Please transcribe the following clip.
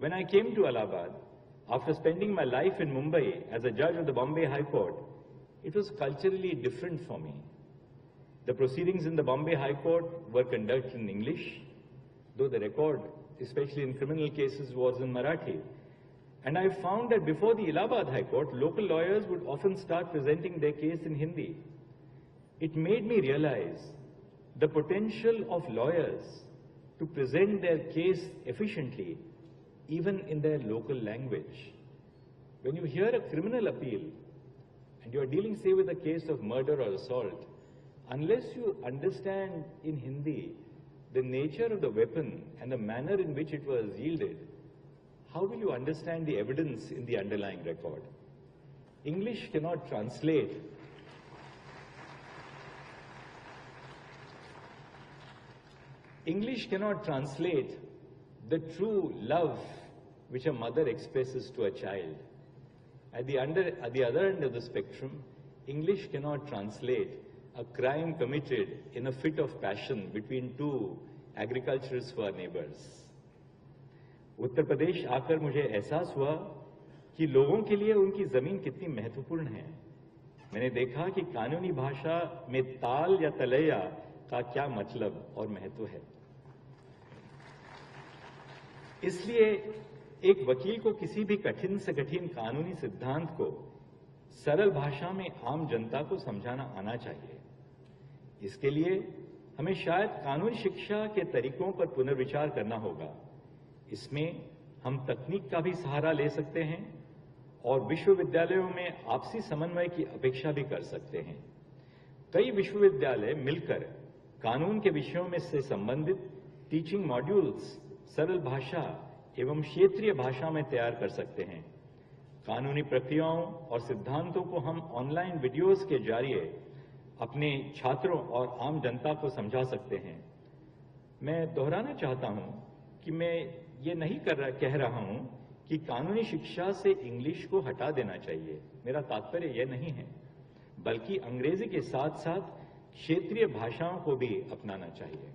When I came to Allahabad, after spending my life in Mumbai as a judge of the Bombay High Court, it was culturally different for me. The proceedings in the Bombay High Court were conducted in English, though the record, especially in criminal cases, was in Marathi. And I found that before the Allahabad High Court, local lawyers would often start presenting their case in Hindi. It made me realize the potential of lawyers to present their case efficiently, even in their local language. When you hear a criminal appeal, and you are dealing, say, with a case of murder or assault, unless you understand in Hindi the nature of the weapon and the manner in which it was yielded, how will you understand the evidence in the underlying record? English cannot translate. English cannot translate the true love which a mother expresses to a child. At the other end of the spectrum, English cannot translate a crime committed in a fit of passion between two agriculturists who are neighbors. Uttar Pradesh आकर मुझे एहसास हुआ कि लोगों के लिए उनकी जमीन कितनी महत्वपूर्ण है। मैंने देखा कि कानूनी भाषा में ताल या तलैया का क्या मतलब और महत्व है। इसलिए एक वकील को किसी भी कठिन से कठिन कानूनी सिद्धांत को सरल भाषा में आम जनता को समझाना आना चाहिए। इसके लिए हमें शायद कानूनी शिक्षा के तरीकों पर पुनर्विचार करना होगा। इसमें हम तकनीक का भी सहारा ले सकते हैं और विश्वविद्यालयों में आपसी समन्वय की अपेक्षा भी कर सकते हैं। कई विश्वविद्यालय मिलकर कानून के विषयों में से संबंधित टीचिंग मॉड्यूल्स सरल भाषा एवं क्षेत्रीय भाषा में तैयार कर सकते हैं। कानूनी प्रक्रियाओं और सिद्धांतों को हम ऑनलाइन वीडियोस के जरिए अपने छात्रों और आम जनता को समझा सकते हैं। मैं दोहराना चाहता हूं कि मैं ये नहीं कह रहा हूं कि कानूनी शिक्षा से इंग्लिश को हटा देना चाहिए। मेरा तात्पर्य यह नहीं है, बल्कि अंग्रेजी के साथ साथ क्षेत्रीय भाषाओं को भी अपनाना चाहिए।